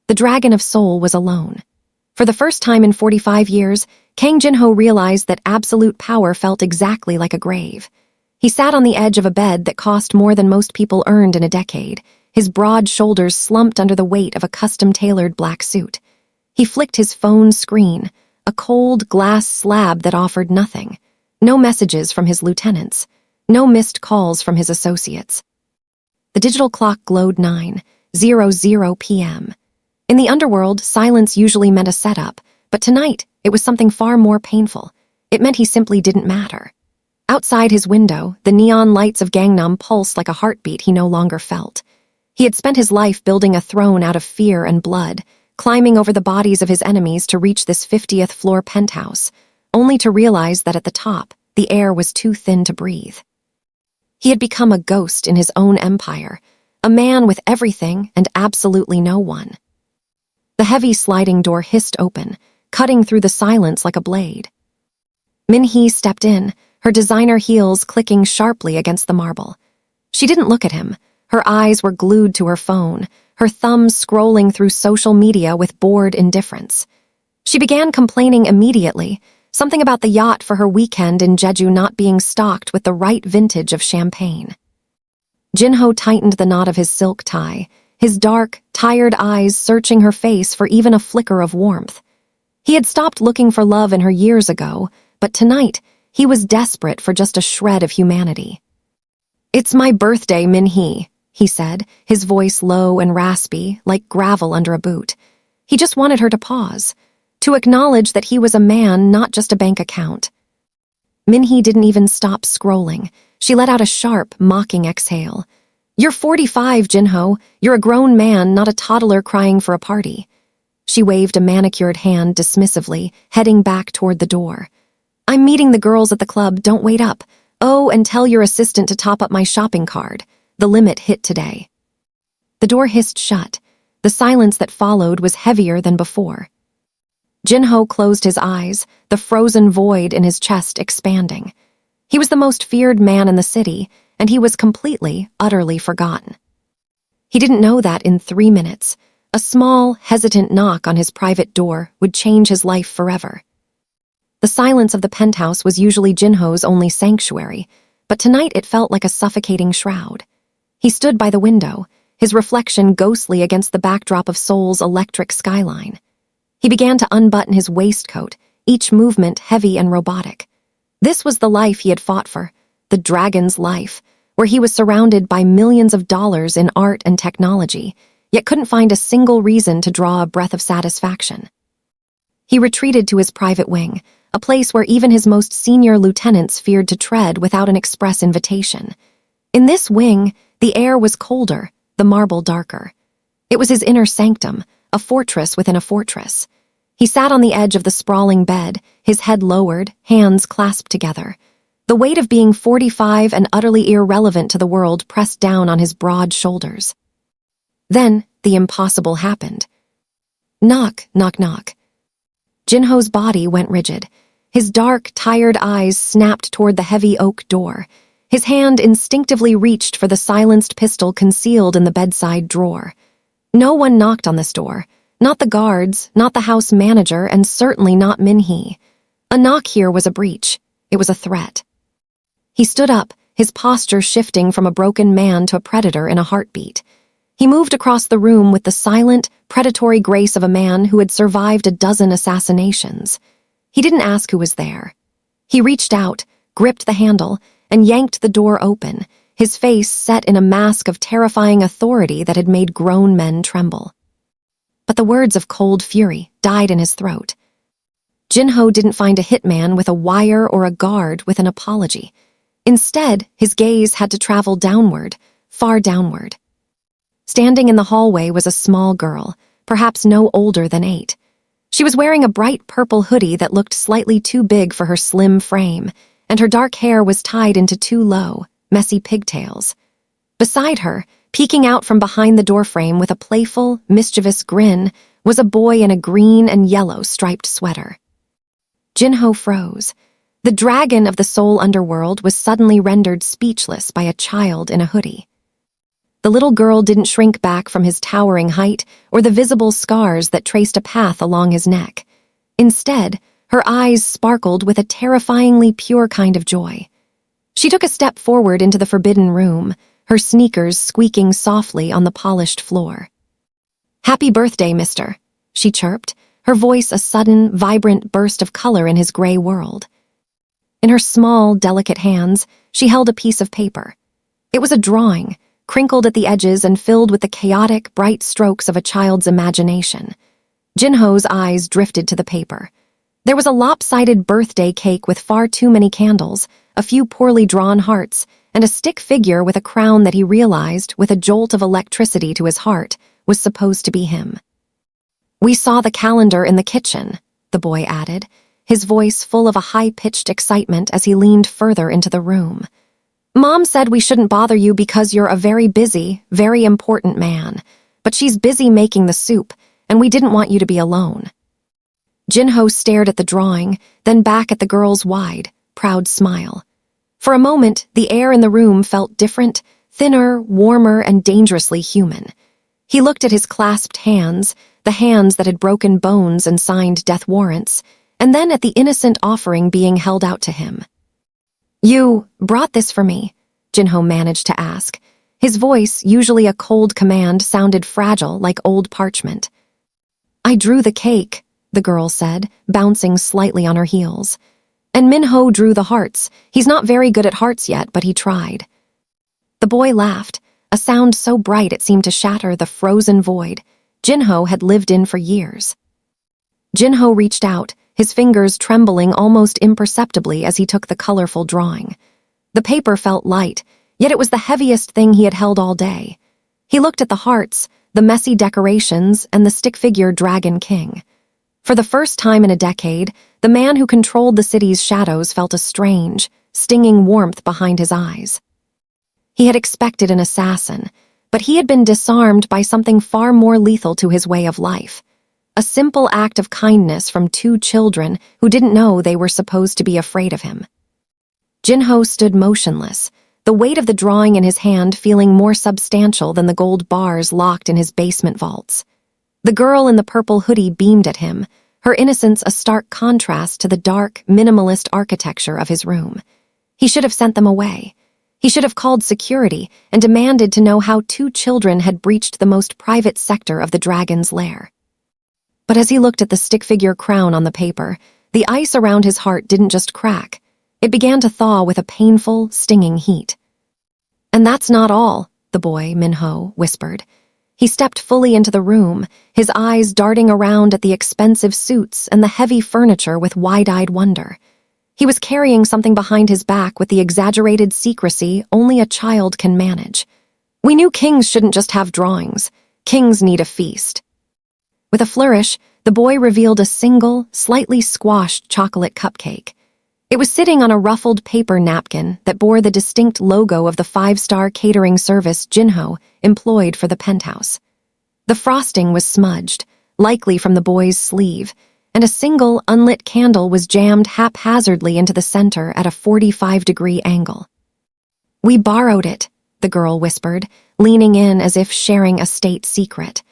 The Dragon of Seoul was alone. For the first time in 45 years, Kang Jinho realized that absolute power felt exactly like a grave. He sat on the edge of a bed that cost more than most people earned in a decade, his broad shoulders slumped under the weight of a custom-tailored black suit. He flicked his phone screen, a cold glass slab that offered nothing. No messages from his lieutenants, no missed calls from his associates. The digital clock glowed 9:00 p.m. In the underworld, silence usually meant a setup, but tonight it was something far more painful. It meant he simply didn't matter. Outside his window, the neon lights of Gangnam pulsed like a heartbeat he no longer felt. He had spent his life building a throne out of fear and blood, climbing over the bodies of his enemies to reach this 50th floor penthouse, only to realize that at the top, the air was too thin to breathe. He had become a ghost in his own empire, a man with everything and absolutely no one. The heavy sliding door hissed open, cutting through the silence like a blade. Min-hee stepped in, her designer heels clicking sharply against the marble. She didn't look at him. Her eyes were glued to her phone, her thumbs scrolling through social media with bored indifference. She began complaining immediately, something about the yacht for her weekend in Jeju not being stocked with the right vintage of champagne. Jinho tightened the knot of his silk tie, his dark, tired eyes searching her face for even a flicker of warmth. He had stopped looking for love in her years ago, but tonight, he was desperate for just a shred of humanity. "It's my birthday, Min-hee," he said, his voice low and raspy, like gravel under a boot. He just wanted her to pause, to acknowledge that he was a man, not just a bank account. Min-hee didn't even stop scrolling. She let out a sharp, mocking exhale. "You're 45, Jinho. You're a grown man, not a toddler crying for a party." She waved a manicured hand dismissively, heading back toward the door. "I'm meeting the girls at the club, don't wait up. Oh, and tell your assistant to top up my shopping card. The limit hit today." The door hissed shut. The silence that followed was heavier than before. Jinho closed his eyes, the frozen void in his chest expanding. He was the most feared man in the city, and he was completely, utterly forgotten. He didn't know that in 3 minutes, a small, hesitant knock on his private door would change his life forever. The silence of the penthouse was usually Jinho's only sanctuary, but tonight it felt like a suffocating shroud. He stood by the window, his reflection ghostly against the backdrop of Seoul's electric skyline. He began to unbutton his waistcoat, each movement heavy and robotic. This was the life he had fought for, the dragon's life, where he was surrounded by millions of dollars in art and technology, yet couldn't find a single reason to draw a breath of satisfaction. He retreated to his private wing, a place where even his most senior lieutenants feared to tread without an express invitation. In this wing, the air was colder, the marble darker. It was his inner sanctum, a fortress within a fortress. He sat on the edge of the sprawling bed, his head lowered, hands clasped together. The weight of being 45 and utterly irrelevant to the world pressed down on his broad shoulders. Then, the impossible happened. Knock, knock, knock. Jinho's body went rigid. His dark, tired eyes snapped toward the heavy oak door. His hand instinctively reached for the silenced pistol concealed in the bedside drawer. No one knocked on this door. Not the guards, not the house manager, and certainly not Min-hee. A knock here was a breach. It was a threat. He stood up, his posture shifting from a broken man to a predator in a heartbeat. He moved across the room with the silent, predatory grace of a man who had survived a dozen assassinations. He didn't ask who was there. He reached out, gripped the handle, and yanked the door open, his face set in a mask of terrifying authority that had made grown men tremble. But the words of cold fury died in his throat. Jinho didn't find a hitman with a wire or a guard with an apology. Instead, his gaze had to travel downward, far downward. Standing in the hallway was a small girl, perhaps no older than 8. She was wearing a bright purple hoodie that looked slightly too big for her slim frame, and her dark hair was tied into 2 low, messy pigtails. Beside her, peeking out from behind the doorframe with a playful, mischievous grin, was a boy in a green and yellow striped sweater. Jinho froze. The dragon of the Seoul underworld was suddenly rendered speechless by a child in a hoodie. The little girl didn't shrink back from his towering height or the visible scars that traced a path along his neck. Instead, her eyes sparkled with a terrifyingly pure kind of joy. She took a step forward into the forbidden room, her sneakers squeaking softly on the polished floor. "Happy birthday, mister," she chirped, her voice a sudden, vibrant burst of color in his gray world. In her small, delicate hands, she held a piece of paper. It was a drawing, crinkled at the edges and filled with the chaotic, bright strokes of a child's imagination. Jinho's eyes drifted to the paper. There was a lopsided birthday cake with far too many candles, a few poorly drawn hearts, and a stick figure with a crown that he realized, with a jolt of electricity to his heart, was supposed to be him. "We saw the calendar in the kitchen," the boy added, his voice full of a high-pitched excitement as he leaned further into the room. "Mom said we shouldn't bother you because you're a very busy, very important man, but she's busy making the soup, and we didn't want you to be alone." Jinho stared at the drawing, then back at the girl's wide, proud smile. For a moment, the air in the room felt different, thinner, warmer, and dangerously human. He looked at his clasped hands, the hands that had broken bones and signed death warrants, and then at the innocent offering being held out to him. "You brought this for me?" Jinho managed to ask. His voice, usually a cold command, sounded fragile like old parchment. "I drew the cake," the girl said, bouncing slightly on her heels. "And Minho drew the hearts. He's not very good at hearts yet, but he tried." The boy laughed, a sound so bright it seemed to shatter the frozen void Jinho had lived in for years. Jinho reached out, his fingers trembling almost imperceptibly as he took the colorful drawing. The paper felt light, yet it was the heaviest thing he had held all day. He looked at the hearts, the messy decorations, and the stick-figure Dragon King. For the first time in a decade, the man who controlled the city's shadows felt a strange, stinging warmth behind his eyes. He had expected an assassin, but he had been disarmed by something far more lethal to his way of life. A simple act of kindness from two children who didn't know they were supposed to be afraid of him. Jinho stood motionless, the weight of the drawing in his hand feeling more substantial than the gold bars locked in his basement vaults. The girl in the purple hoodie beamed at him, her innocence a stark contrast to the dark, minimalist architecture of his room. He should have sent them away. He should have called security and demanded to know how two children had breached the most private sector of the dragon's lair. But as he looked at the stick-figure crown on the paper, the ice around his heart didn't just crack. It began to thaw with a painful, stinging heat. "And that's not all," the boy, Minho, whispered. He stepped fully into the room, his eyes darting around at the expensive suits and the heavy furniture with wide-eyed wonder. He was carrying something behind his back with the exaggerated secrecy only a child can manage. "We knew kings shouldn't just have drawings. Kings need a feast." With a flourish, the boy revealed a single, slightly squashed chocolate cupcake. It was sitting on a ruffled paper napkin that bore the distinct logo of the five-star catering service Jinho employed for the penthouse. The frosting was smudged, likely from the boy's sleeve, and a single unlit candle was jammed haphazardly into the center at a 45-degree angle. "We borrowed it," the girl whispered, leaning in as if sharing a state secret.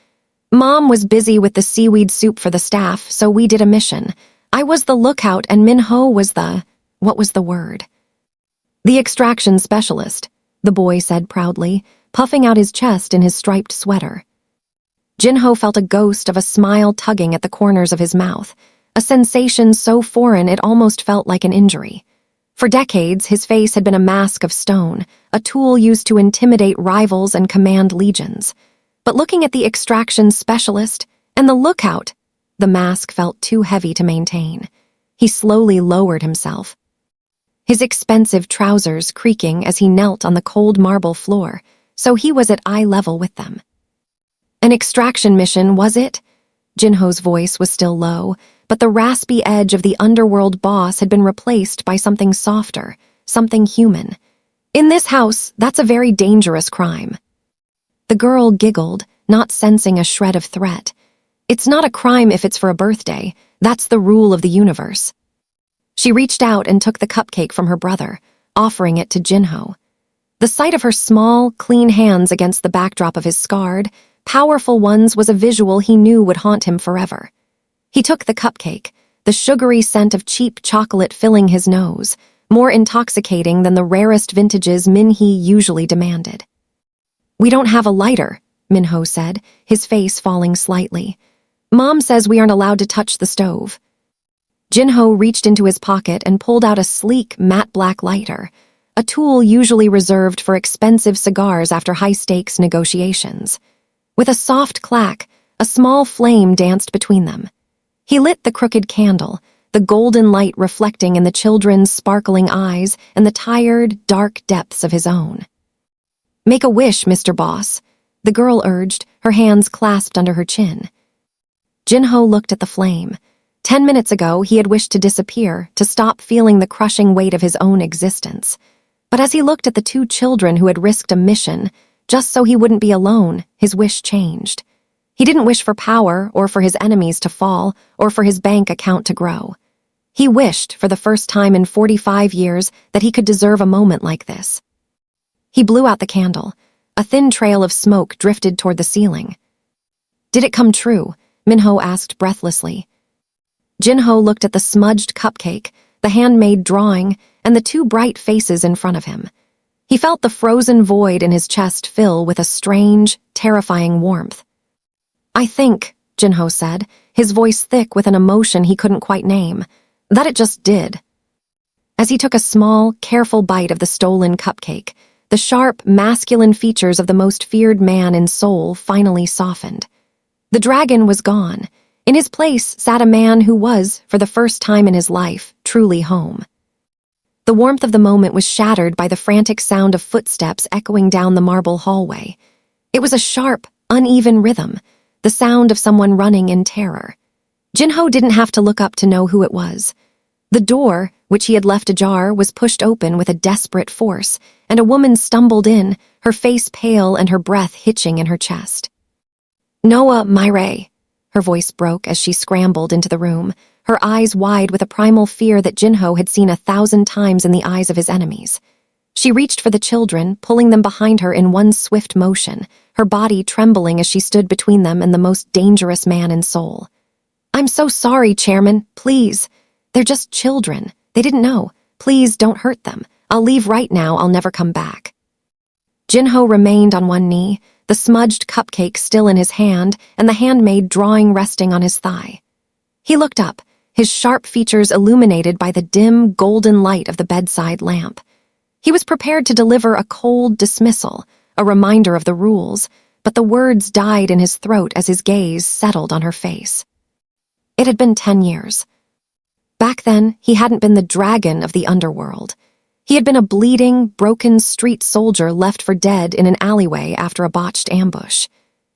"Mom was busy with the seaweed soup for the staff, so we did a mission. I was the lookout and Minho was what was the word? The extraction specialist," the boy said proudly, puffing out his chest in his striped sweater. Jinho felt a ghost of a smile tugging at the corners of his mouth, a sensation so foreign it almost felt like an injury. For decades, his face had been a mask of stone, a tool used to intimidate rivals and command legions. But looking at the extraction specialist and the lookout, the mask felt too heavy to maintain. He slowly lowered himself, his expensive trousers creaking as he knelt on the cold marble floor, so he was at eye level with them. An extraction mission, was it? Jinho's voice was still low, but the raspy edge of the underworld boss had been replaced by something softer, something human. "In this house, that's a very dangerous crime." The girl giggled, not sensing a shred of threat. "It's not a crime if it's for a birthday. That's the rule of the universe." She reached out and took the cupcake from her brother, offering it to Jinho. The sight of her small, clean hands against the backdrop of his scarred, powerful ones was a visual he knew would haunt him forever. He took the cupcake, the sugary scent of cheap chocolate filling his nose, more intoxicating than the rarest vintages Minhee usually demanded. "We don't have a lighter," Minho said, his face falling slightly. "Mom says we aren't allowed to touch the stove." Jinho reached into his pocket and pulled out a sleek, matte black lighter, a tool usually reserved for expensive cigars after high-stakes negotiations. With a soft clack, a small flame danced between them. He lit the crooked candle, the golden light reflecting in the children's sparkling eyes and the tired, dark depths of his own. "Make a wish, Mr. Boss," the girl urged, her hands clasped under her chin. Jinho looked at the flame. 10 minutes ago, he had wished to disappear, to stop feeling the crushing weight of his own existence. But as he looked at the two children who had risked a mission, just so he wouldn't be alone, his wish changed. He didn't wish for power, or for his enemies to fall, or for his bank account to grow. He wished, for the first time in 45 years, that he could deserve a moment like this. He blew out the candle. A thin trail of smoke drifted toward the ceiling. "Did it come true?" Minho asked breathlessly. Jinho looked at the smudged cupcake, the handmade drawing, and the two bright faces in front of him. He felt the frozen void in his chest fill with a strange, terrifying warmth. "I think," Jinho said, his voice thick with an emotion he couldn't quite name, "that it just did." As he took a small, careful bite of the stolen cupcake, the sharp, masculine features of the most feared man in Seoul finally softened. The dragon was gone. In his place sat a man who was, for the first time in his life, truly home. The warmth of the moment was shattered by the frantic sound of footsteps echoing down the marble hallway. It was a sharp, uneven rhythm, the sound of someone running in terror. Jinho didn't have to look up to know who it was. The door, which he had left ajar, was pushed open with a desperate force, and a woman stumbled in, her face pale and her breath hitching in her chest. "Noah, Myre," her voice broke as she scrambled into the room, her eyes wide with a primal fear that Jinho had seen 1,000 times in the eyes of his enemies. She reached for the children, pulling them behind her in one swift motion, her body trembling as she stood between them and the most dangerous man in Seoul. "I'm so sorry, Chairman. Please. They're just children. They didn't know. Please don't hurt them. I'll leave right now. I'll never come back." Jinho remained on one knee, the smudged cupcake still in his hand and the handmade drawing resting on his thigh. He looked up, his sharp features illuminated by the dim, golden light of the bedside lamp. He was prepared to deliver a cold dismissal, a reminder of the rules, but the words died in his throat as his gaze settled on her face. It had been 10 years. Back then, he hadn't been the dragon of the underworld. He had been a bleeding, broken street soldier left for dead in an alleyway after a botched ambush.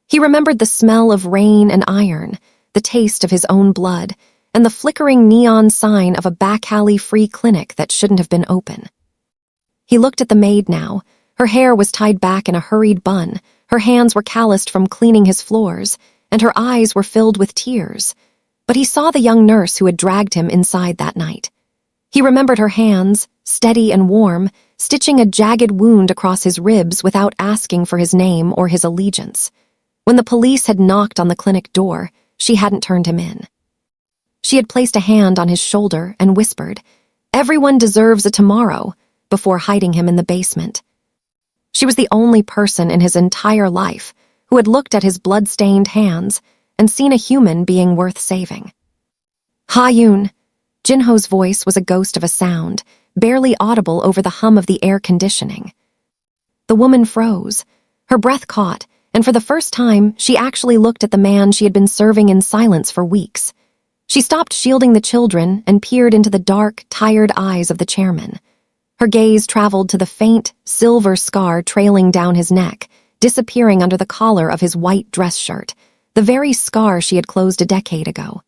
He remembered the smell of rain and iron, the taste of his own blood, and the flickering neon sign of a back-alley-free clinic that shouldn't have been open. He looked at the maid now. Her hair was tied back in a hurried bun, her hands were calloused from cleaning his floors, and her eyes were filled with tears. But he saw the young nurse who had dragged him inside that night. He remembered her hands, steady and warm, stitching a jagged wound across his ribs without asking for his name or his allegiance. When the police had knocked on the clinic door, she hadn't turned him in. She had placed a hand on his shoulder and whispered, "Everyone deserves a tomorrow," before hiding him in the basement. She was the only person in his entire life who had looked at his blood-stained hands and seen a human being worth saving. "Ha-yoon." Jinho's voice was a ghost of a sound, barely audible over the hum of the air conditioning. The woman froze. Her breath caught, and for the first time, she actually looked at the man she had been serving in silence for weeks. She stopped shielding the children and peered into the dark, tired eyes of the chairman. Her gaze traveled to the faint, silver scar trailing down his neck, disappearing under the collar of his white dress shirt, the very scar she had closed a decade ago.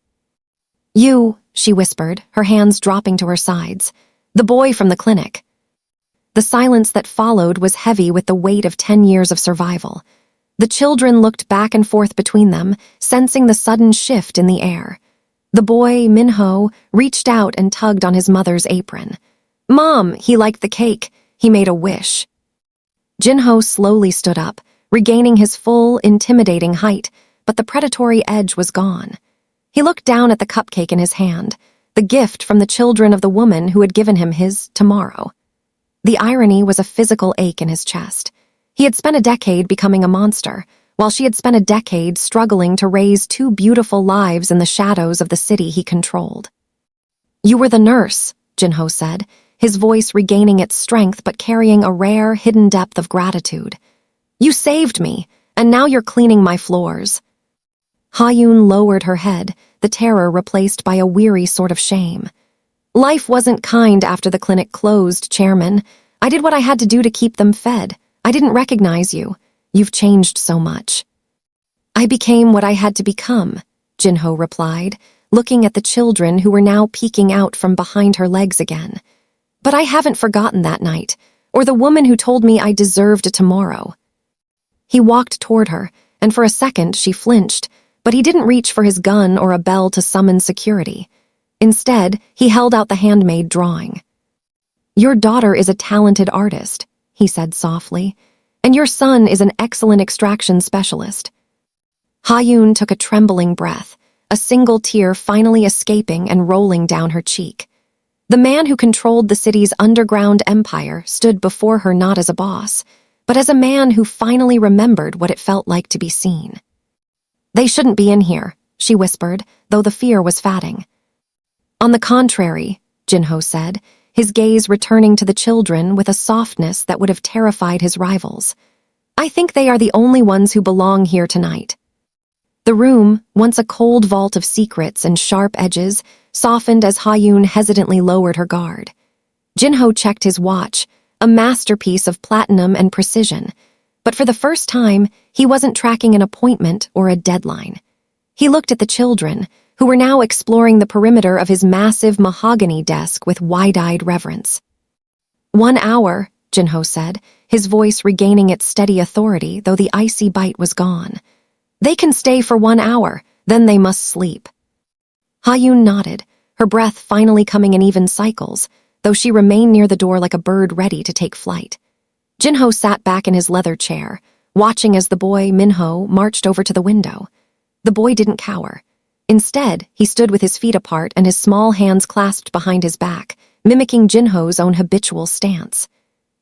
"You," she whispered, her hands dropping to her sides. "The boy from the clinic." The silence that followed was heavy with the weight of 10 years of survival. The children looked back and forth between them, sensing the sudden shift in the air. The boy, Minho, reached out and tugged on his mother's apron. "Mom, he liked the cake. He made a wish." Jinho slowly stood up, regaining his full, intimidating height, but the predatory edge was gone. He looked down at the cupcake in his hand, the gift from the children of the woman who had given him his tomorrow. The irony was a physical ache in his chest. He had spent a decade becoming a monster, while she had spent a decade struggling to raise two beautiful lives in the shadows of the city he controlled. "You were the nurse," Jinho said, his voice regaining its strength but carrying a rare, hidden depth of gratitude. "You saved me, and now you're cleaning my floors." Ha-yoon lowered her head, the terror replaced by a weary sort of shame. "Life wasn't kind after the clinic closed, Chairman. I did what I had to do to keep them fed. I didn't recognize you. You've changed so much." "I became what I had to become," Jinho replied, looking at the children who were now peeking out from behind her legs again. "But I haven't forgotten that night, or the woman who told me I deserved a tomorrow." He walked toward her, and for a second she flinched, but he didn't reach for his gun or a bell to summon security. Instead, he held out the handmade drawing. "Your daughter is a talented artist," he said softly, "and your son is an excellent extraction specialist." Ha-yoon took a trembling breath, a single tear finally escaping and rolling down her cheek. The man who controlled the city's underground empire stood before her not as a boss, but as a man who finally remembered what it felt like to be seen. "They shouldn't be in here," she whispered, though the fear was fatting. "On the contrary," Jinho said, his gaze returning to the children with a softness that would have terrified his rivals. "I think they are the only ones who belong here tonight." The room, once a cold vault of secrets and sharp edges, softened as Ha-yoon hesitantly lowered her guard. Jinho checked his watch, a masterpiece of platinum and precision, but for the first time, he wasn't tracking an appointment or a deadline. He looked at the children, who were now exploring the perimeter of his massive mahogany desk with wide-eyed reverence. "1 hour," Jinho said, his voice regaining its steady authority, though the icy bite was gone. "They can stay for 1 hour, then they must sleep." Ha-yoon nodded, her breath finally coming in even cycles, though she remained near the door like a bird ready to take flight. Jinho sat back in his leather chair, watching as the boy, Minho, marched over to the window. The boy didn't cower. Instead, he stood with his feet apart and his small hands clasped behind his back, mimicking Jinho's own habitual stance.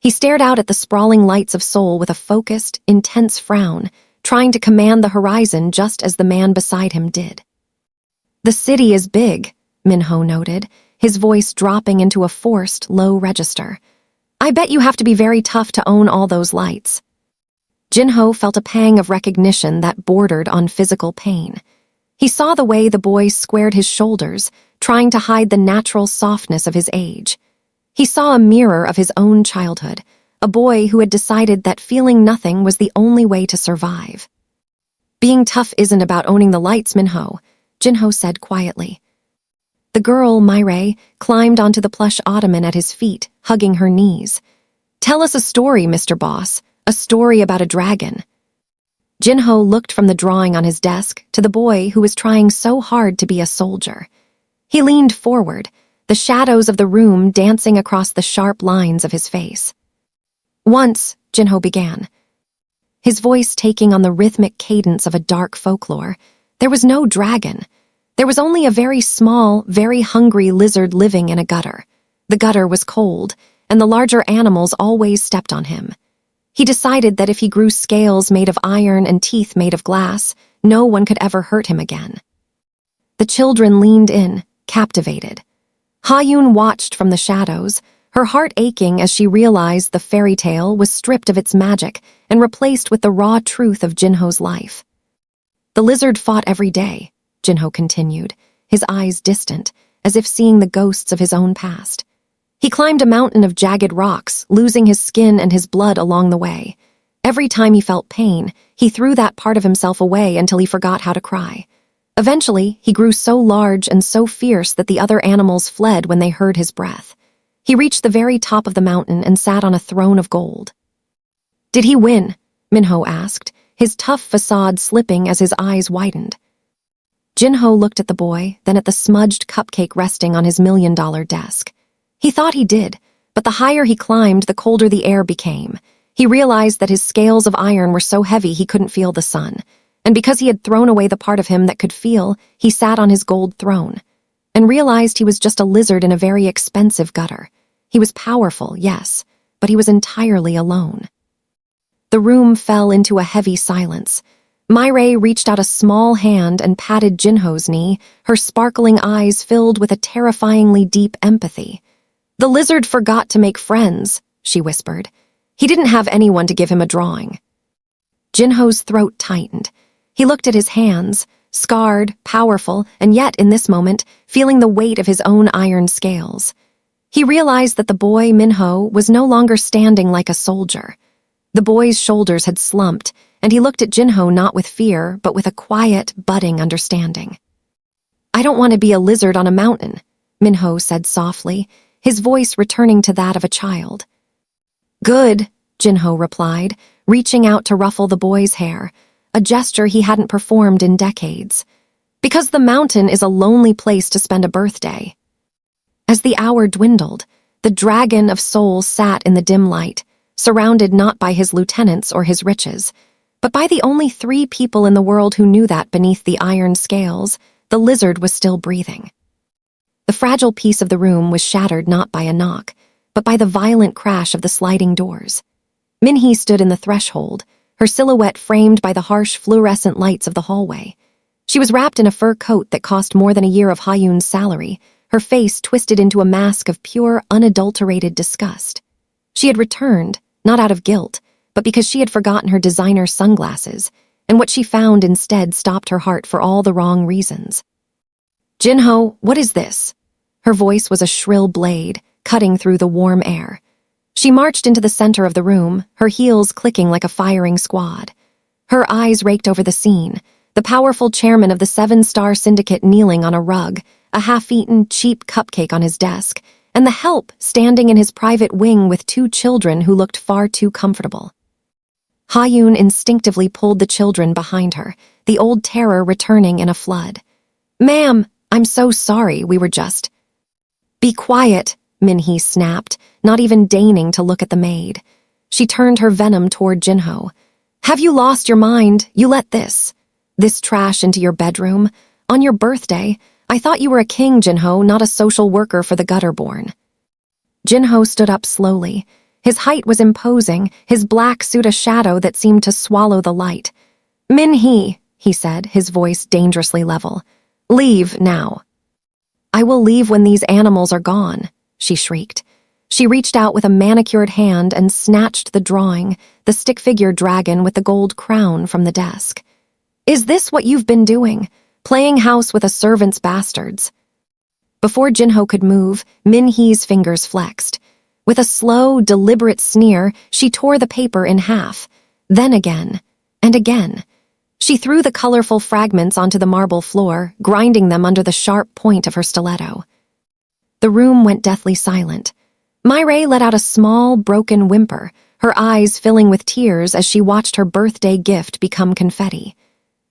He stared out at the sprawling lights of Seoul with a focused, intense frown, trying to command the horizon just as the man beside him did. "The city is big," Minho noted, his voice dropping into a forced, low register. "I bet you have to be very tough to own all those lights." Jinho felt a pang of recognition that bordered on physical pain. He saw the way the boy squared his shoulders, trying to hide the natural softness of his age. He saw a mirror of his own childhood, a boy who had decided that feeling nothing was the only way to survive. "Being tough isn't about owning the lights, Minho," Jinho said quietly. The girl, Maid, climbed onto the plush ottoman at his feet, hugging her knees. "Tell us a story, Mr. Boss, a story about a dragon." Jinho looked from the drawing on his desk to the boy who was trying so hard to be a soldier. He leaned forward, the shadows of the room dancing across the sharp lines of his face. "Once," Jinho began, his voice taking on the rhythmic cadence of a dark folklore, "there was no dragon. There was only a very small, very hungry lizard living in a gutter. The gutter was cold, and the larger animals always stepped on him. He decided that if he grew scales made of iron and teeth made of glass, no one could ever hurt him again." The children leaned in, captivated. Ha-yoon watched from the shadows, her heart aching as she realized the fairy tale was stripped of its magic and replaced with the raw truth of Jinho's life. "The lizard fought every day," Jinho continued, his eyes distant, as if seeing the ghosts of his own past. "He climbed a mountain of jagged rocks, losing his skin and his blood along the way. Every time he felt pain, he threw that part of himself away until he forgot how to cry. Eventually, he grew so large and so fierce that the other animals fled when they heard his breath. He reached the very top of the mountain and sat on a throne of gold." "Did he win?" Minho asked, his tough facade slipping as his eyes widened. Jinho looked at the boy, then at the smudged cupcake resting on his $1 million desk. He thought he did, but the higher he climbed, the colder the air became. He realized that his scales of iron were so heavy he couldn't feel the sun, and because he had thrown away the part of him that could feel, he sat on his gold throne, and realized he was just a lizard in a very expensive gutter. He was powerful, yes, but he was entirely alone. The room fell into a heavy silence. Maid reached out a small hand and patted Jinho's knee, her sparkling eyes filled with a terrifyingly deep empathy. "The lizard forgot to make friends," she whispered. "He didn't have anyone to give him a drawing." Jinho's throat tightened. He looked at his hands, scarred, powerful, and yet, in this moment, feeling the weight of his own iron scales. He realized that the boy, Minho, was no longer standing like a soldier. The boy's shoulders had slumped, and he looked at Jinho not with fear, but with a quiet, budding understanding. "I don't want to be a lizard on a mountain," Minho said softly, his voice returning to that of a child. "Good," Jinho replied, reaching out to ruffle the boy's hair, a gesture he hadn't performed in decades. "Because the mountain is a lonely place to spend a birthday." As the hour dwindled, the dragon of Seoul sat in the dim light, surrounded not by his lieutenants or his riches, but by the only 3 people in the world who knew that beneath the iron scales, the lizard was still breathing. The fragile piece of the room was shattered not by a knock, but by the violent crash of the sliding doors. Minhee stood in the threshold, her silhouette framed by the harsh fluorescent lights of the hallway. She was wrapped in a fur coat that cost more than a year of Hayun's salary, her face twisted into a mask of pure, unadulterated disgust. She had returned, not out of guilt, but because she had forgotten her designer sunglasses, and what she found instead stopped her heart for all the wrong reasons. "Jinho, what is this?" Her voice was a shrill blade, cutting through the warm air. She marched into the center of the room, her heels clicking like a firing squad. Her eyes raked over the scene, the powerful chairman of the 7-star syndicate kneeling on a rug, a half-eaten, cheap cupcake on his desk, and the help standing in his private wing with 2 children who looked far too comfortable. Hayun instinctively pulled the children behind her, the old terror returning in a flood. "Ma'am, I'm so sorry, we were just—" "Be quiet," Minhee snapped, not even deigning to look at the maid. She turned her venom toward Jinho. "Have you lost your mind? You let this trash into your bedroom? On your birthday? I thought you were a king, Jinho, not a social worker for the gutter-born." Jinho stood up slowly. His height was imposing, his black suit a shadow that seemed to swallow the light. "Minhee," he said, his voice dangerously level. "Leave now." "I will leave when these animals are gone," she shrieked. She reached out with a manicured hand and snatched the drawing, the stick-figure dragon with the gold crown, from the desk. "Is this what you've been doing? Playing house with a servant's bastards?" Before Jinho could move, Minhee's fingers flexed. With a slow, deliberate sneer, she tore the paper in half. Then again, and again. She threw the colorful fragments onto the marble floor, grinding them under the sharp point of her stiletto. The room went deathly silent. Maid let out a small, broken whimper, her eyes filling with tears as she watched her birthday gift become confetti.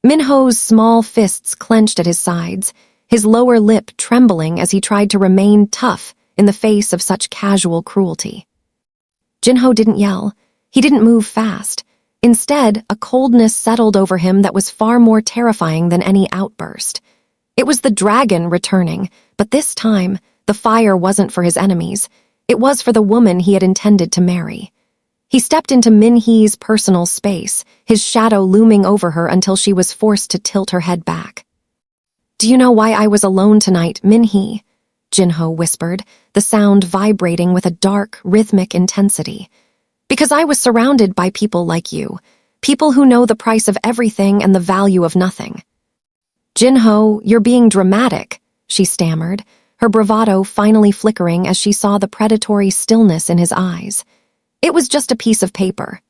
Minho's small fists clenched at his sides, his lower lip trembling as he tried to remain tough in the face of such casual cruelty. Jinho didn't yell. He didn't move fast. Instead, a coldness settled over him that was far more terrifying than any outburst. It was the dragon returning, but this time, the fire wasn't for his enemies. It was for the woman he had intended to marry. He stepped into Minhee's personal space, his shadow looming over her until she was forced to tilt her head back. "Do you know why I was alone tonight, Minhee?" Jinho whispered, the sound vibrating with a dark, rhythmic intensity. "Because I was surrounded by people like you, people who know the price of everything and the value of nothing." "Jinho, you're being dramatic," she stammered, her bravado finally flickering as she saw the predatory stillness in his eyes. "It was just a piece of paper."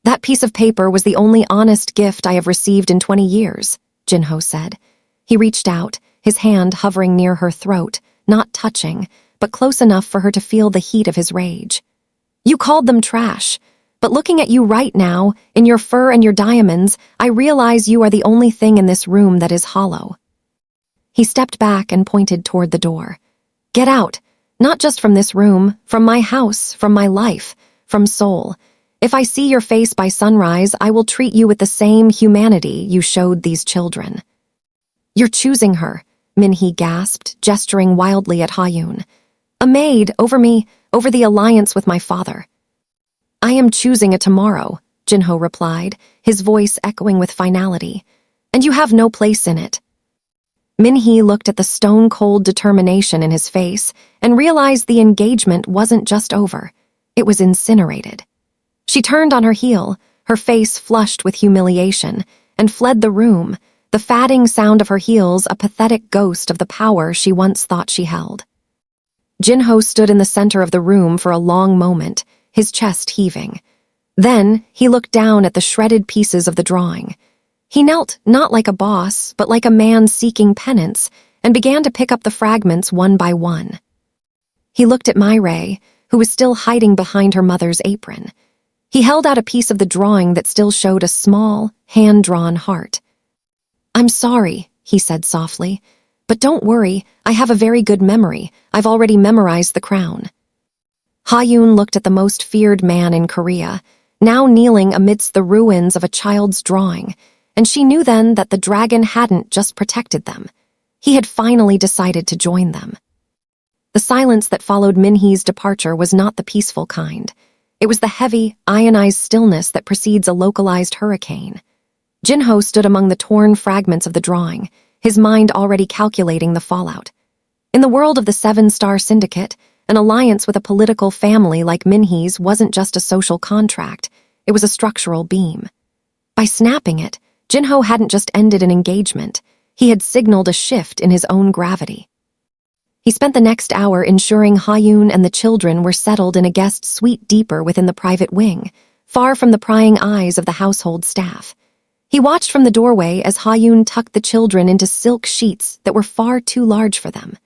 "That piece of paper was the only honest gift I have received in 20 years, Jinho said. He reached out, his hand hovering near her throat, not touching, but close enough for her to feel the heat of his rage. "You called them trash, but looking at you right now, in your fur and your diamonds, I realize you are the only thing in this room that is hollow." He stepped back and pointed toward the door. "Get out, not just from this room, from my house, from my life, from Seoul. If I see your face by sunrise, I will treat you with the same humanity you showed these children." "You're choosing her," Min-hee gasped, gesturing wildly at Ha-yoon. "A maid over me, over the alliance with my father." "I am choosing a tomorrow," Jinho replied, his voice echoing with finality. "And you have no place in it." Min-hee looked at the stone-cold determination in his face and realized the engagement wasn't just over. It was incinerated. She turned on her heel, her face flushed with humiliation, and fled the room, the fatting sound of her heels a pathetic ghost of the power she once thought she held. Jinho stood in the center of the room for a long moment, his chest heaving. Then he looked down at the shredded pieces of the drawing. He knelt not like a boss, but like a man seeking penance, and began to pick up the fragments one by one. He looked at Maid, who was still hiding behind her mother's apron. He held out a piece of the drawing that still showed a small, hand-drawn heart. "I'm sorry," he said softly, "but don't worry, I have a very good memory. I've already memorized the crown." Ha-yoon looked at the most feared man in Korea, now kneeling amidst the ruins of a child's drawing, and she knew then that the dragon hadn't just protected them. He had finally decided to join them. The silence that followed Min-hee's departure was not the peaceful kind. It was the heavy, ionized stillness that precedes a localized hurricane. Jinho stood among the torn fragments of the drawing, his mind already calculating the fallout. In the world of the Seven-Star Syndicate, an alliance with a political family like Min-hee's wasn't just a social contract, it was a structural beam. By snapping it, Jinho hadn't just ended an engagement, he had signaled a shift in his own gravity. He spent the next hour ensuring Ha-yoon and the children were settled in a guest suite deeper within the private wing, far from the prying eyes of the household staff. He watched from the doorway as Ha-yoon tucked the children into silk sheets that were far too large for them.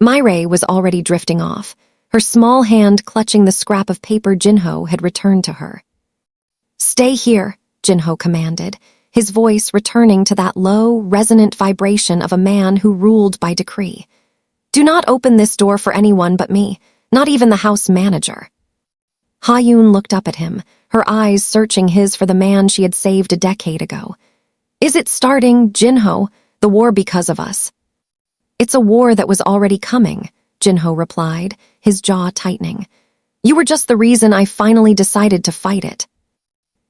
Maid was already drifting off, her small hand clutching the scrap of paper Jinho had returned to her. "Stay here," Jinho commanded, his voice returning to that low, resonant vibration of a man who ruled by decree. "Do not open this door for anyone but me, not even the house manager." Ha-yoon looked up at him, her eyes searching his for the man she had saved a decade ago. "Is it starting, Jinho, the war because of us?" "It's a war that was already coming," Jinho replied, his jaw tightening. "You were just the reason I finally decided to fight it."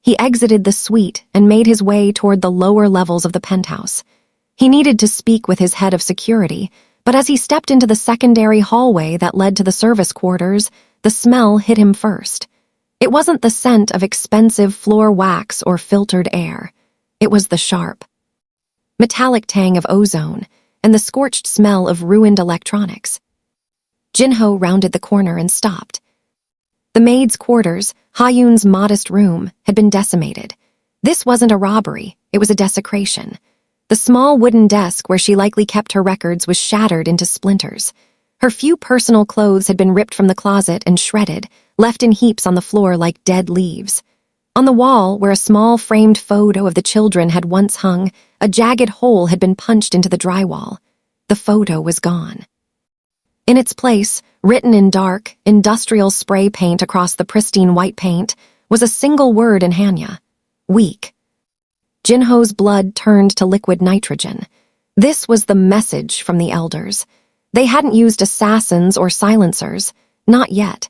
He exited the suite and made his way toward the lower levels of the penthouse. He needed to speak with his head of security, but as he stepped into the secondary hallway that led to the service quarters, the smell hit him first. It wasn't the scent of expensive floor wax or filtered air. It was the sharp, metallic tang of ozone and the scorched smell of ruined electronics. Jinho rounded the corner and stopped. The maid's quarters, Ha-yoon's modest room, had been decimated. This wasn't a robbery, it was a desecration. The small wooden desk where she likely kept her records was shattered into splinters. Her few personal clothes had been ripped from the closet and shredded, left in heaps on the floor like dead leaves. On the wall, where a small framed photo of the children had once hung, a jagged hole had been punched into the drywall. The photo was gone. In its place, written in dark, industrial spray paint across the pristine white paint, was a single word in Hanja: weak. Jinho's blood turned to liquid nitrogen. This was the message from the elders. They hadn't used assassins or silencers, not yet.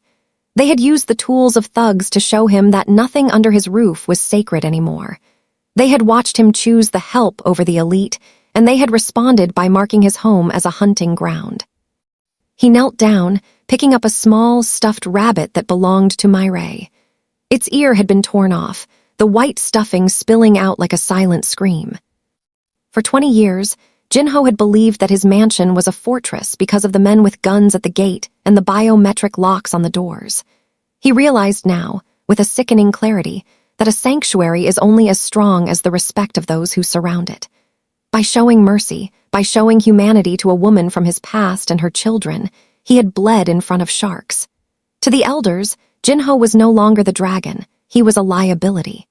They had used the tools of thugs to show him that nothing under his roof was sacred anymore. They had watched him choose the help over the elite, and they had responded by marking his home as a hunting ground. He knelt down, picking up a small, stuffed rabbit that belonged to Maid. Its ear had been torn off, the white stuffing spilling out like a silent scream. For 20 years, Jinho had believed that his mansion was a fortress because of the men with guns at the gate and the biometric locks on the doors. He realized now, with a sickening clarity, that a sanctuary is only as strong as the respect of those who surround it. By showing mercy, by showing humanity to a woman from his past and her children, he had bled in front of sharks. To the elders, Jinho was no longer the dragon, he was a liability.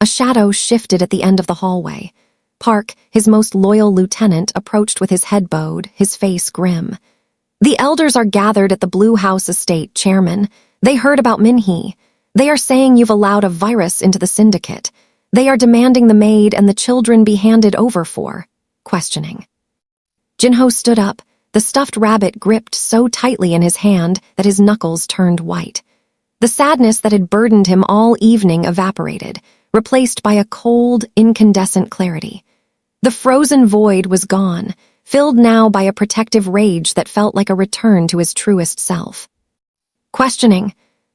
A shadow shifted at the end of the hallway. Park, his most loyal lieutenant, approached with his head bowed, his face grim. "The elders are gathered at the Blue House estate, Chairman. They heard about Min-hee. They are saying you've allowed a virus into the syndicate. They are demanding the maid and the children be handed over for questioning. Jinho stood up, the stuffed rabbit gripped so tightly in his hand that his knuckles turned white. The sadness that had burdened him all evening evaporated, replaced by a cold, incandescent clarity. The frozen void was gone, filled now by a protective rage that felt like a return to his truest self. Questioning,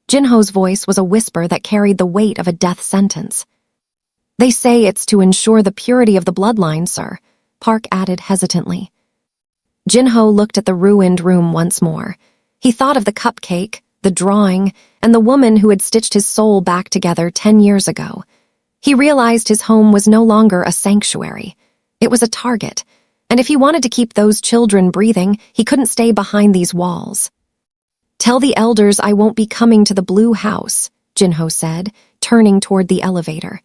Jinho's voice was a whisper that carried the weight of a death sentence. They say it's to ensure the purity of the bloodline, sir, Park added hesitantly. Jinho looked at the ruined room once more. He thought of the cupcake, the drawing, and the woman who had stitched his soul back together 10 years ago. He realized his home was no longer a sanctuary. It was a target, and if he wanted to keep those children breathing, he couldn't stay behind these walls. Tell the elders I won't be coming to the blue house, Jinho said, turning toward the elevator.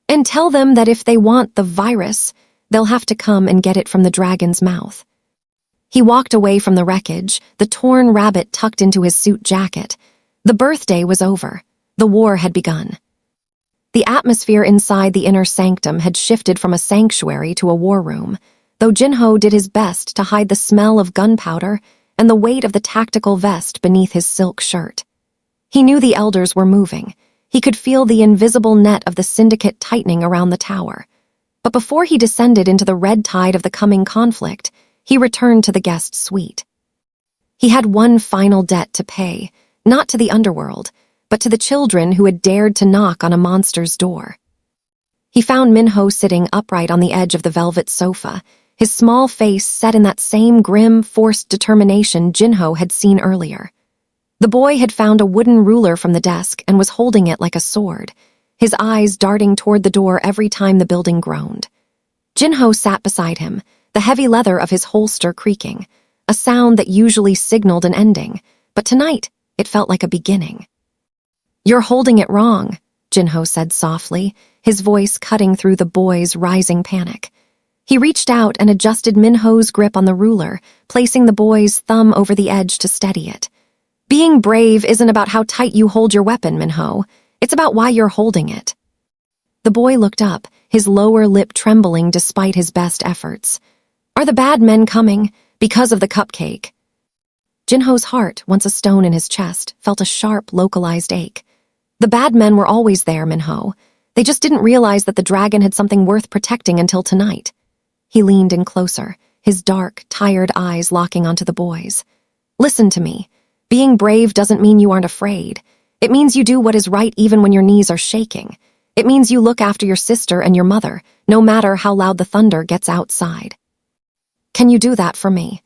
And tell them that if they want the virus, they'll have to come and get it from the dragon's mouth. He walked away from the wreckage, the torn rabbit tucked into his suit jacket. The birthday was over. The war had begun. The atmosphere inside the inner sanctum had shifted from a sanctuary to a war room, though Jinho did his best to hide the smell of gunpowder and the weight of the tactical vest beneath his silk shirt. He knew the elders were moving. He could feel the invisible net of the syndicate tightening around the tower. But before he descended into the red tide of the coming conflict, he returned to the guest suite. He had one final debt to pay, not to the underworld, but to the children who had dared to knock on a monster's door. He found Minho sitting upright on the edge of the velvet sofa, his small face set in that same grim, forced determination Jinho had seen earlier. The boy had found a wooden ruler from the desk and was holding it like a sword, his eyes darting toward the door every time the building groaned. Jinho sat beside him, the heavy leather of his holster creaking, a sound that usually signaled an ending, but tonight it felt like a beginning. "You're holding it wrong," Jinho said softly, his voice cutting through the boy's rising panic. He reached out and adjusted Minho's grip on the ruler, placing the boy's thumb over the edge to steady it. "Being brave isn't about how tight you hold your weapon, Minho. It's about why you're holding it." The boy looked up, his lower lip trembling despite his best efforts. "Are the bad men coming? Because of the cupcake?" Jinho's heart, once a stone in his chest, felt a sharp, localized ache. The bad men were always there, Minho. They just didn't realize that the dragon had something worth protecting until tonight. He leaned in closer, his dark, tired eyes locking onto the boy's. "Listen to me. Being brave doesn't mean you aren't afraid. It means you do what is right even when your knees are shaking. It means you look after your sister and your mother, no matter how loud the thunder gets outside. Can you do that for me?"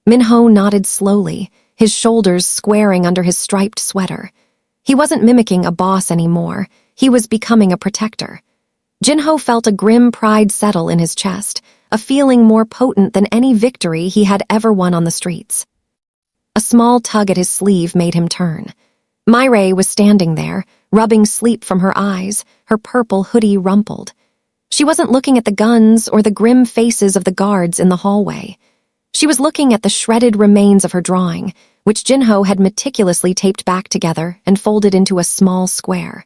Minho nodded slowly, his shoulders squaring under his striped sweater. He wasn't mimicking a boss anymore. He was becoming a protector. Jinho felt a grim pride settle in his chest, a feeling more potent than any victory he had ever won on the streets. A small tug at his sleeve made him turn. Maid was standing there, rubbing sleep from her eyes, her purple hoodie rumpled. She wasn't looking at the guns or the grim faces of the guards in the hallway. She was looking at the shredded remains of her drawing, which Jinho had meticulously taped back together and folded into a small square.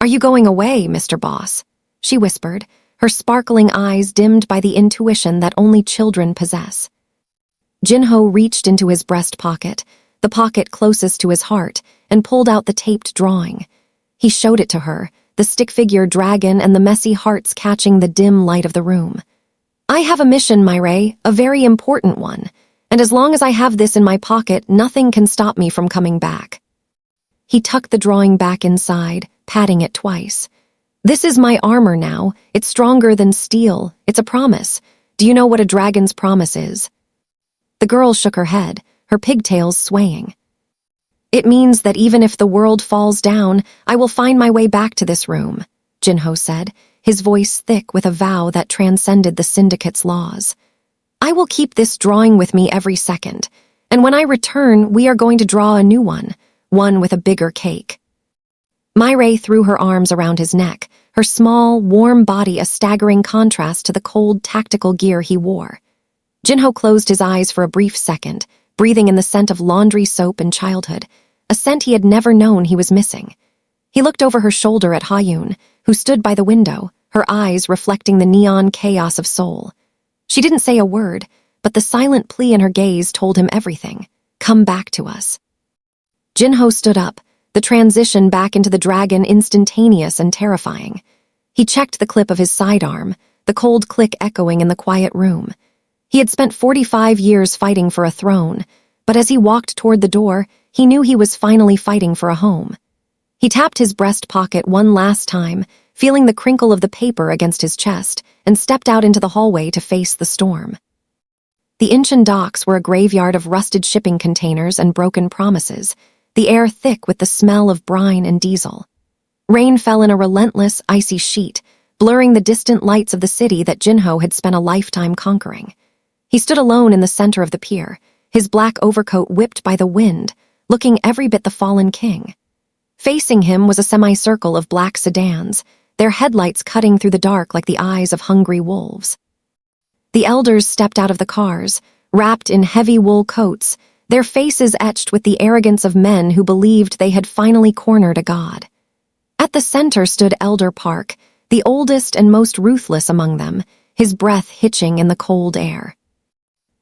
"Are you going away, Mr. Boss?" she whispered, her sparkling eyes dimmed by the intuition that only children possess. Jinho reached into his breast pocket, the pocket closest to his heart, and pulled out the taped drawing. He showed it to her, the stick figure dragon and the messy hearts catching the dim light of the room. "I have a mission, Maid, a very important one, and as long as I have this in my pocket, nothing can stop me from coming back." He tucked the drawing back inside, patting it twice. "This is my armor now. It's stronger than steel. It's a promise. Do you know what a dragon's promise is?" The girl shook her head, her pigtails swaying. "It means that even if the world falls down, I will find my way back to this room," Jinho said, his voice thick with a vow that transcended the syndicate's laws. "I will keep this drawing with me every second, and when I return, we are going to draw a new one with a bigger cake." Maid threw her arms around his neck, her small, warm body a staggering contrast to the cold, tactical gear he wore. Jinho closed his eyes for a brief second, breathing in the scent of laundry soap and childhood, a scent he had never known he was missing. He looked over her shoulder at Ha-yoon, who stood by the window, her eyes reflecting the neon chaos of Seoul. She didn't say a word, but the silent plea in her gaze told him everything. Come back to us. Jinho stood up, the transition back into the dragon instantaneous and terrifying. He checked the clip of his sidearm, the cold click echoing in the quiet room. He had spent 45 years fighting for a throne, but as he walked toward the door, he knew he was finally fighting for a home. He tapped his breast pocket one last time, feeling the crinkle of the paper against his chest, and stepped out into the hallway to face the storm. The Incheon docks were a graveyard of rusted shipping containers and broken promises, the air thick with the smell of brine and diesel. Rain fell in a relentless, icy sheet, blurring the distant lights of the city that Jinho had spent a lifetime conquering. He stood alone in the center of the pier, his black overcoat whipped by the wind, looking every bit the fallen king. Facing him was a semicircle of black sedans, their headlights cutting through the dark like the eyes of hungry wolves. The elders stepped out of the cars, wrapped in heavy wool coats, their faces etched with the arrogance of men who believed they had finally cornered a god. At the center stood Elder Park, the oldest and most ruthless among them, his breath hitching in the cold air.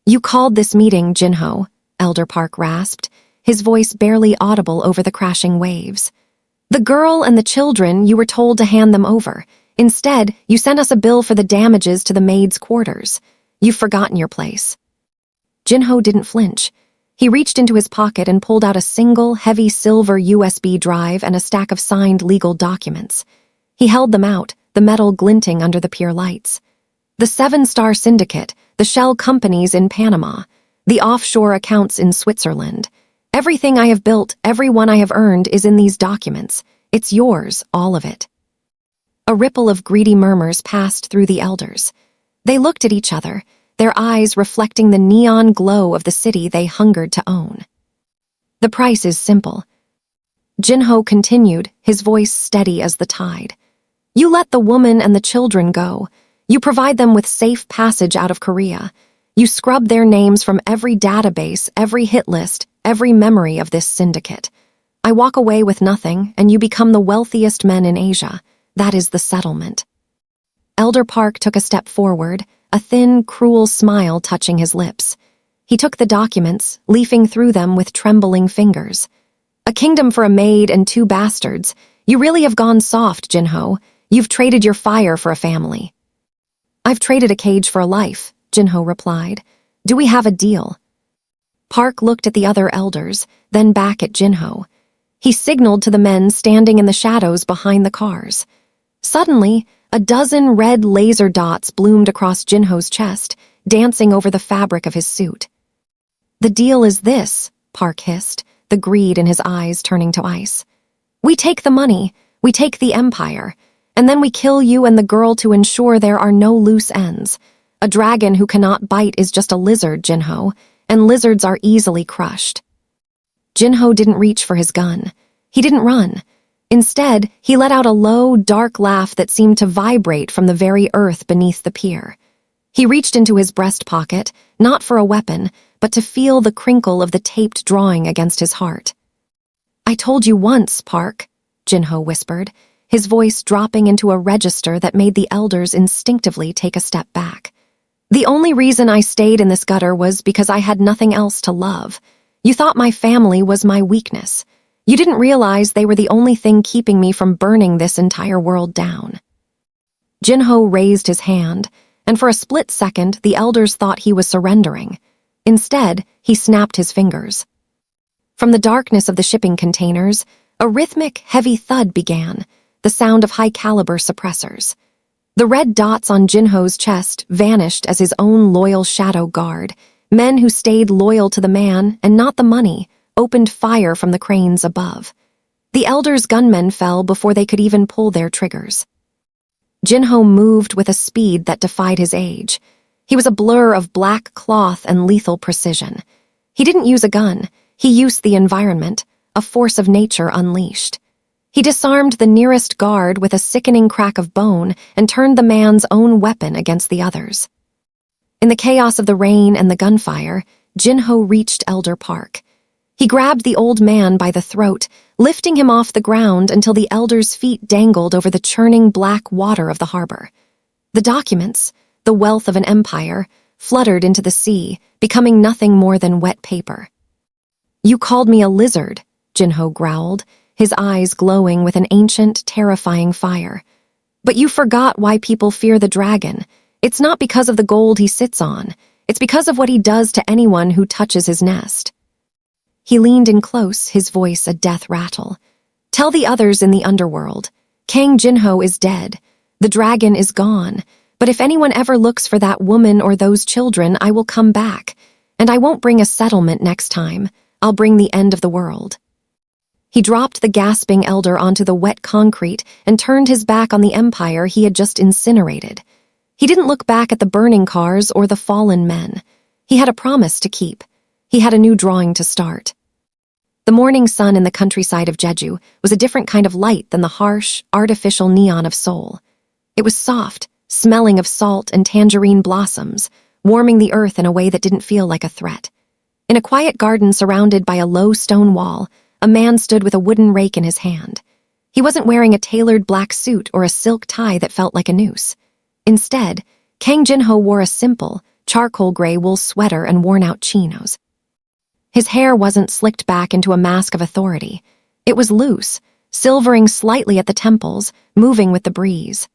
You called this meeting, Jinho, Elder Park rasped, his voice barely audible over the crashing waves. The girl and the children, you were told to hand them over. Instead, you sent us a bill for the damages to the maid's quarters. You've forgotten your place. Jinho didn't flinch. He reached into his pocket and pulled out a single, heavy silver USB drive and a stack of signed legal documents. He held them out, the metal glinting under the pier lights. The 7-Star Syndicate, the shell companies in Panama, the offshore accounts in Switzerland. Everything I have built, everyone I have earned is in these documents. It's yours, all of it. A ripple of greedy murmurs passed through the elders. They looked at each other, their eyes reflecting the neon glow of the city they hungered to own. The price is simple. Jinho continued, his voice steady as the tide. You let the woman and the children go. You provide them with safe passage out of Korea. You scrub their names from every database, every hit list, every memory of this syndicate. I walk away with nothing, and you become the wealthiest men in Asia. That is the settlement. Elder Park took a step forward, a thin, cruel smile touching his lips. He took the documents, leafing through them with trembling fingers. A kingdom for a maid and 2 bastards. You really have gone soft, Jinho. You've traded your fire for a family. I've traded a cage for a life, Jinho replied. Do we have a deal? Park looked at the other elders, then back at Jinho. He signaled to the men standing in the shadows behind the cars. Suddenly, a dozen red laser dots bloomed across Jinho's chest, dancing over the fabric of his suit. The deal is this, Park hissed, the greed in his eyes turning to ice. We take the money, we take the empire, and then we kill you and the girl to ensure there are no loose ends. A dragon who cannot bite is just a lizard, Jinho, and lizards are easily crushed. Jinho didn't reach for his gun. He didn't run. Instead, he let out a low, dark laugh that seemed to vibrate from the very earth beneath the pier. He reached into his breast pocket, not for a weapon, but to feel the crinkle of the taped drawing against his heart. I told you once, Park, Jinho whispered, his voice dropping into a register that made the elders instinctively take a step back. The only reason I stayed in this gutter was because I had nothing else to love. You thought my family was my weakness. You didn't realize they were the only thing keeping me from burning this entire world down. Jinho raised his hand, and for a split second, the elders thought he was surrendering. Instead, he snapped his fingers. From the darkness of the shipping containers, a rhythmic, heavy thud began, the sound of high-caliber suppressors. The red dots on Jinho's chest vanished as his own loyal shadow guard, men who stayed loyal to the man and not the money, opened fire from the cranes above. The elders' gunmen fell before they could even pull their triggers. Jinho moved with a speed that defied his age. He was a blur of black cloth and lethal precision. He didn't use a gun. He used the environment, a force of nature unleashed. He disarmed the nearest guard with a sickening crack of bone and turned the man's own weapon against the others. In the chaos of the rain and the gunfire, Jinho reached Elder Park. He grabbed the old man by the throat, lifting him off the ground until the elder's feet dangled over the churning black water of the harbor. The documents, the wealth of an empire, fluttered into the sea, becoming nothing more than wet paper. "You called me a lizard," Jinho growled, his eyes glowing with an ancient, terrifying fire. "But you forgot why people fear the dragon. It's not because of the gold he sits on. It's because of what he does to anyone who touches his nest." He leaned in close, his voice a death rattle. "Tell the others in the underworld. Kang Jinho is dead. The dragon is gone. But if anyone ever looks for that woman or those children, I will come back. And I won't bring a settlement next time. I'll bring the end of the world." He dropped the gasping elder onto the wet concrete and turned his back on the empire he had just incinerated. He didn't look back at the burning cars or the fallen men. He had a promise to keep. He had a new drawing to start. The morning sun in the countryside of Jeju was a different kind of light than the harsh, artificial neon of Seoul. It was soft, smelling of salt and tangerine blossoms, warming the earth in a way that didn't feel like a threat. In a quiet garden surrounded by a low stone wall, a man stood with a wooden rake in his hand. He wasn't wearing a tailored black suit or a silk tie that felt like a noose. Instead, Kang Jinho wore a simple, charcoal gray wool sweater and worn-out chinos. His hair wasn't slicked back into a mask of authority. It was loose, silvering slightly at the temples, moving with the breeze.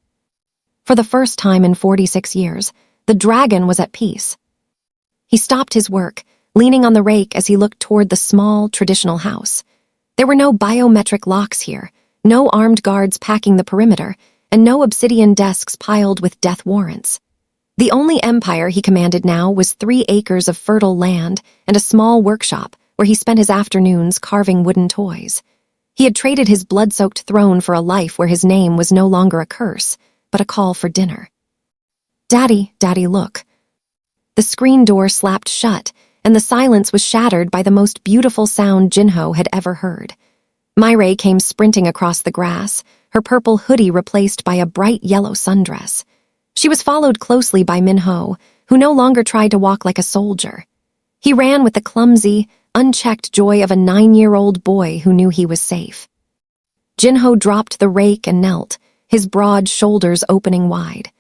For the first time in 46 years, the dragon was at peace. He stopped his work, leaning on the rake as he looked toward the small, traditional house. There were no biometric locks here, no armed guards packing the perimeter, and no obsidian desks piled with death warrants. The only empire he commanded now was 3 acres of fertile land and a small workshop where he spent his afternoons carving wooden toys. He had traded his blood-soaked throne for a life where his name was no longer a curse, but a call for dinner. "Daddy, Daddy, look." The screen door slapped shut, and the silence was shattered by the most beautiful sound Jinho had ever heard. Maid came sprinting across the grass, her purple hoodie replaced by a bright yellow sundress. She was followed closely by Minho, who no longer tried to walk like a soldier. He ran with the clumsy, unchecked joy of a 9-year-old boy who knew he was safe. Jinho dropped the rake and knelt, his broad shoulders opening wide.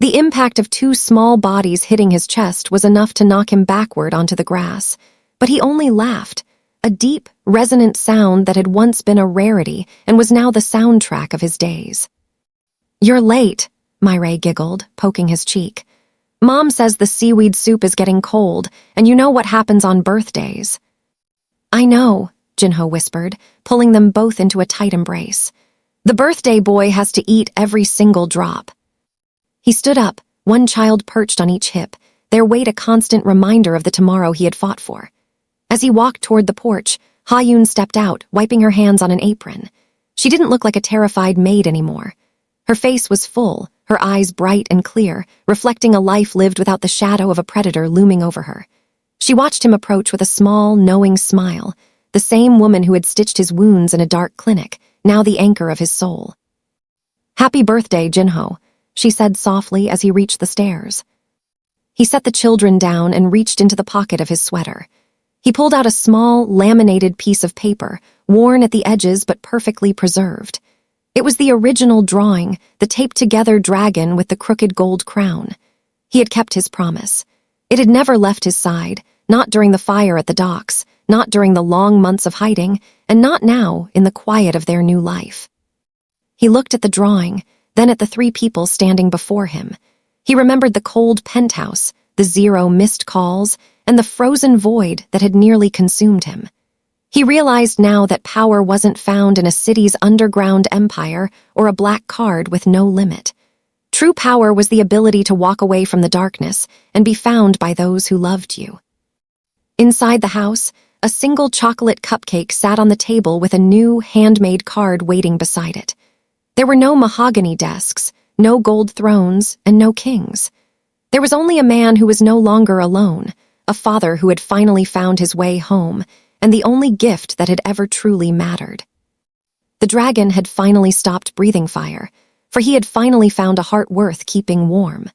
The impact of 2 small bodies hitting his chest was enough to knock him backward onto the grass, but he only laughed, a deep, resonant sound that had once been a rarity and was now the soundtrack of his days. "You're late," Maid giggled, poking his cheek. "Mom says the seaweed soup is getting cold, and you know what happens on birthdays." "I know," Jinho whispered, pulling them both into a tight embrace. "The birthday boy has to eat every single drop." He stood up, one child perched on each hip, their weight a constant reminder of the tomorrow he had fought for. As he walked toward the porch, Ha-yoon stepped out, wiping her hands on an apron. She didn't look like a terrified maid anymore. Her face was full, her eyes bright and clear, reflecting a life lived without the shadow of a predator looming over her. She watched him approach with a small, knowing smile, the same woman who had stitched his wounds in a dark clinic, now the anchor of his soul. "Happy birthday, Jinho," she said softly as he reached the stairs. He set the children down and reached into the pocket of his sweater. He pulled out a small, laminated piece of paper, worn at the edges but perfectly preserved. It was the original drawing, the taped-together dragon with the crooked gold crown. He had kept his promise. It had never left his side, not during the fire at the docks, not during the long months of hiding, and not now in the quiet of their new life. He looked at the drawing, then at the 3 people standing before him. He remembered the cold penthouse, the 0 missed calls, and the frozen void that had nearly consumed him. He realized now that power wasn't found in a city's underground empire or a black card with no limit. True power was the ability to walk away from the darkness and be found by those who loved you. Inside the house, a single chocolate cupcake sat on the table with a new, handmade card waiting beside it. There were no mahogany desks, no gold thrones, and no kings. There was only a man who was no longer alone, a father who had finally found his way home, and the only gift that had ever truly mattered. The dragon had finally stopped breathing fire, for he had finally found a heart worth keeping warm.